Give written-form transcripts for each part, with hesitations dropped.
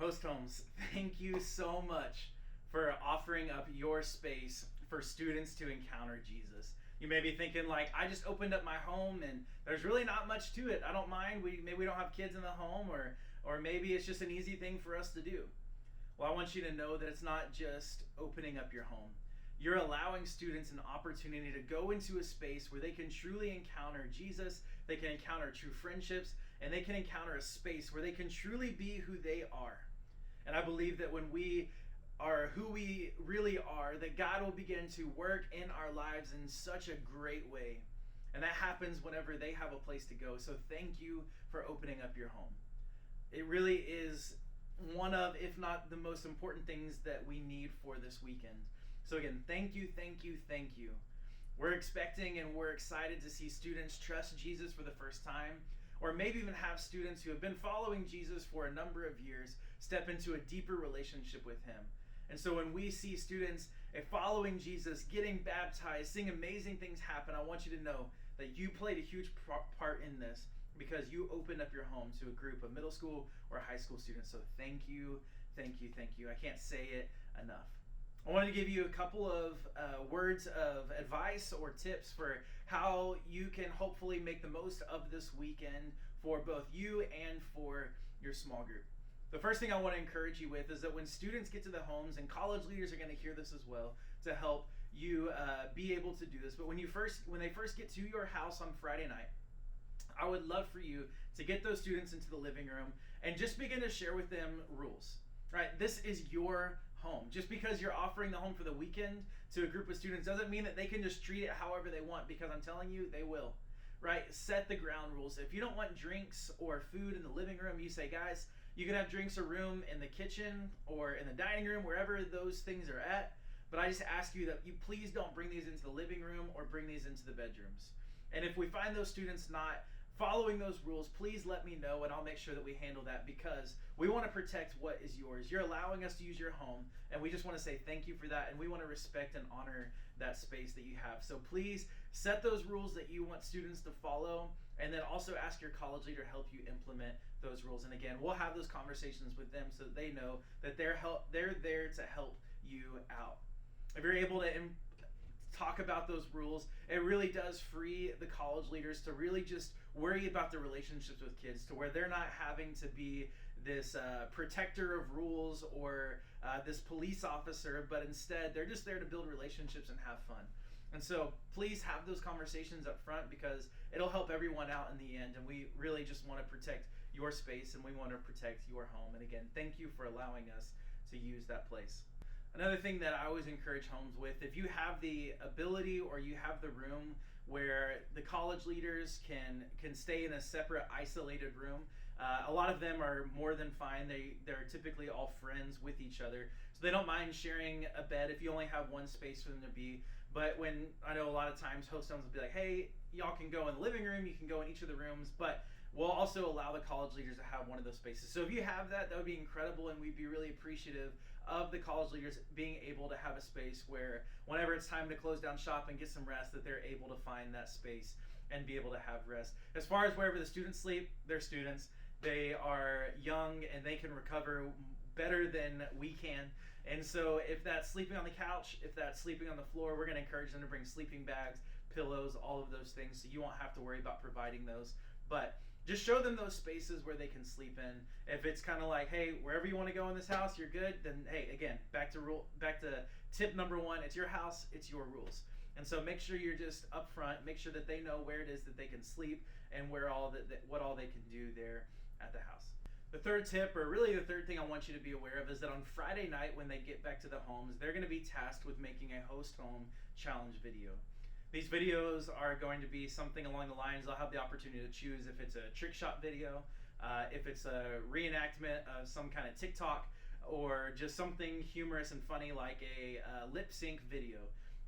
Host Homes, thank you so much for offering up your space for students to encounter Jesus. You may be thinking like, I just opened up my home and there's really not much to it. I don't mind. Maybe we don't have kids in the home, or maybe it's just an easy thing for us to do. Well, I want you to know that it's not just opening up your home. You're allowing students an opportunity to go into a space where they can truly encounter Jesus, they can encounter true friendships, and they can encounter a space where they can truly be who they are. And I believe that when we are who we really are, that God will begin to work in our lives in such a great way. And that happens whenever they have a place to go. So thank you for opening up your home. It really is one of, if not the most important things that we need for this weekend. So again, thank you, thank you, thank you. We're expecting and we're excited to see students trust Jesus for the first time, or maybe even have students who have been following Jesus for a number of years step into a deeper relationship with him. And so when we see students following Jesus, getting baptized, seeing amazing things happen, I want you to know that you played a huge part in this because you opened up your home to a group of middle school or high school students. So thank you, thank you, thank you. I can't say it enough. I wanted to give you a couple of words of advice or tips for how you can hopefully make the most of this weekend for both you and for your small group. The first thing I want to encourage you with is that when students get to the homes, and college leaders are going to hear this as well to help you be able to do this, but when they first get to your house on Friday night, I would love for you to get those students into the living room and just begin to share with them rules. Right? This is your home. Just because you're offering the home for the weekend to a group of students doesn't mean that they can just treat it however they want, because I'm telling you, they will. Right? Set the ground rules. If you don't want drinks or food in the living room, you say, guys, you can have drinks or room in the kitchen or in the dining room, wherever those things are at. But I just ask you that you please don't bring these into the living room or bring these into the bedrooms. And if we find those students not following those rules, please let me know and I'll make sure that we handle that, because we want to protect what is yours. You're allowing us to use your home, and we just want to say thank you for that, and we want to respect and honor that space that you have. So please set those rules that you want students to follow, and then also ask your college leader to help you implement those rules. And again, we'll have those conversations with them so that they know that they're there to help you out. If you're able to talk about those rules, it really does free the college leaders to really just worry about the relationships with kids, to where they're not having to be this protector of rules or this police officer, but instead they're just there to build relationships and have fun. And so please have those conversations up front, because it'll help everyone out in the end, and we really just want to protect your space and we want to protect your home. And again, thank you for allowing us to use that place. Another thing that I always encourage homes with, if you have the ability or you have the room where the college leaders can stay in a separate, isolated room, a lot of them are more than fine. They're typically all friends with each other, so they don't mind sharing a bed if you only have one space for them to be. But when I know a lot of times host homes will be like, hey, y'all can go in the living room, you can go in each of the rooms, but we'll also allow the college leaders to have one of those spaces. So if you have that, that would be incredible, and we'd be really appreciative of the college leaders being able to have a space where whenever it's time to close down shop and get some rest, that they're able to find that space and be able to have rest. As far as wherever the students sleep, they're students. They are young and they can recover better than we can. And so if that's sleeping on the couch, if that's sleeping on the floor, we're going to encourage them to bring sleeping bags, pillows, all of those things, so you won't have to worry about providing those. But just show them those spaces where they can sleep in. If it's kind of like, hey, wherever you want to go in this house, you're good, then hey, again, back to tip number one, it's your house, it's your rules. And so make sure you're just upfront, make sure that they know where it is that they can sleep and what all they can do there at the house. The third tip, or really the third thing I want you to be aware of, is that on Friday night when they get back to the homes, they're going to be tasked with making a host home challenge video. These videos are going to be something along the lines, they'll have the opportunity to choose if it's a trick shot video, if it's a reenactment of some kind of TikTok, or just something humorous and funny like a lip sync video.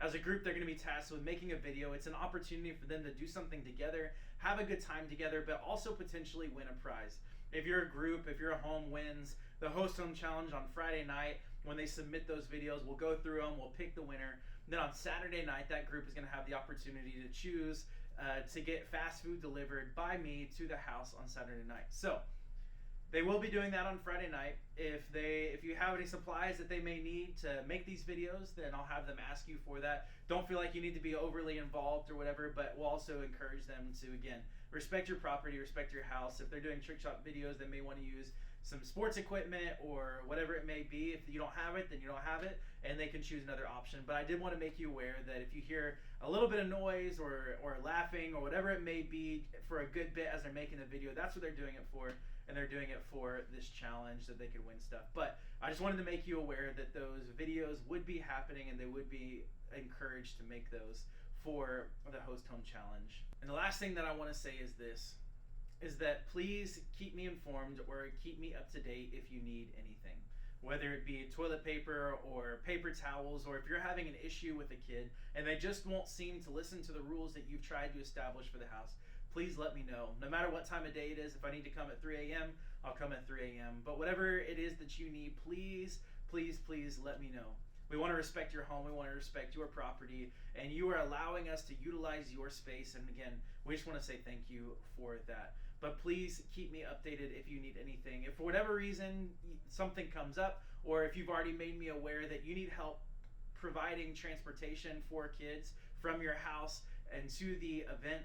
As a group, they're going to be tasked with making a video. It's an opportunity for them to do something together, have a good time together, but also potentially win a prize. If you're a group, if your home wins the Host Home Challenge on Friday night, when they submit those videos, we'll go through them, we'll pick the winner. Then on Saturday night, that group is going to have the opportunity to choose to get fast food delivered by me to the house on Saturday night. So They will be doing that on Friday night. If you have any supplies that they may need to make these videos, then I'll have them ask you for that. Don't feel like you need to be overly involved or whatever, but we'll also encourage them to, again, respect your property, respect your house. If they're doing trick shot videos, they may want to use some sports equipment or whatever it may be. If you don't have it, then you don't have it, and they can choose another option. But I did want to make you aware that if you hear a little bit of noise or laughing or whatever it may be for a good bit as they're making the video, that's what they're doing it for. And they're doing it for this challenge that they could win stuff. But I just wanted to make you aware that those videos would be happening and they would be encouraged to make those for the Host Home Challenge. And the last thing that I want to say is this, is that please keep me informed or keep me up to date if you need anything. Whether it be toilet paper or paper towels, or if you're having an issue with a kid and they just won't seem to listen to the rules that you've tried to establish for the house, please let me know. No matter what time of day it is, if I need to come at 3 a.m., I'll come at 3 a.m. But whatever it is that you need, please, please, please let me know. We want to respect your home. We want to respect your property. And you are allowing us to utilize your space. And again, we just want to say thank you for that. But please keep me updated if you need anything. If for whatever reason something comes up, or if you've already made me aware that you need help providing transportation for kids from your house and to the event,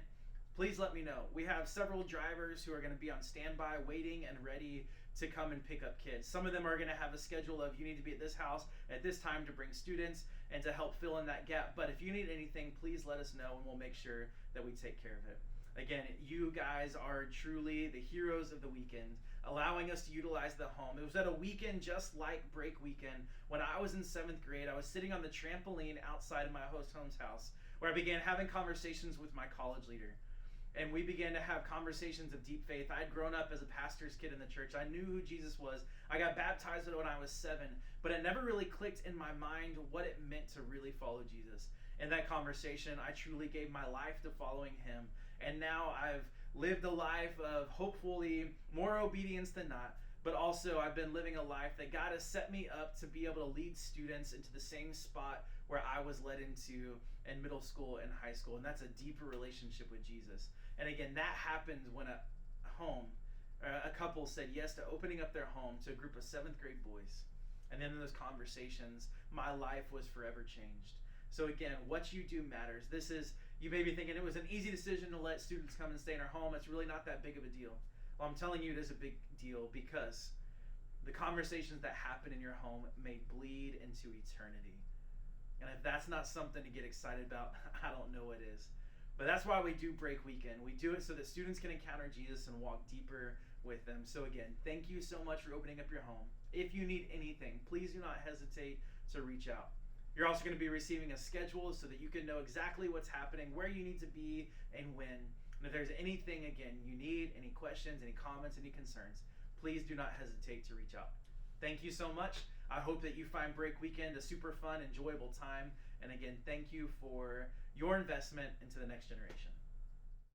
please let me know. We have several drivers who are going to be on standby, waiting and ready to come and pick up kids. Some of them are going to have a schedule of you need to be at this house at this time to bring students and to help fill in that gap. But if you need anything, please let us know and we'll make sure that we take care of it. Again, you guys are truly the heroes of the weekend, allowing us to utilize the home. It was at a weekend just like break weekend. When I was in 7th grade, I was sitting on the trampoline outside of my host home's house where I began having conversations with my college leader. And we began to have conversations of deep faith. I had grown up as a pastor's kid in the church. I knew who Jesus was. I got baptized when I was 7, but it never really clicked in my mind what it meant to really follow Jesus. In that conversation, I truly gave my life to following him. And now I've lived a life of hopefully more obedience than not, but also I've been living a life that God has set me up to be able to lead students into the same spot where I was led into in middle school and high school. And that's a deeper relationship with Jesus. And again, that happened when a couple said yes to opening up their home to a group of 7th grade boys. And then in those conversations, my life was forever changed. So again, what you do matters. You may be thinking it was an easy decision to let students come and stay in our home. It's really not that big of a deal. Well, I'm telling you it is a big deal because the conversations that happen in your home may bleed into eternity. And if that's not something to get excited about, I don't know what is. But that's why we do Break Weekend. We do it so that students can encounter Jesus and walk deeper with them. So again, thank you so much for opening up your home. If you need anything, please do not hesitate to reach out. You're also going to be receiving a schedule so that you can know exactly what's happening, where you need to be, and when. And if there's anything, again, you need, any questions, any comments, any concerns, please do not hesitate to reach out. Thank you so much. I hope that you find Break Weekend a super fun, enjoyable time. And again, thank you for your investment into the next generation.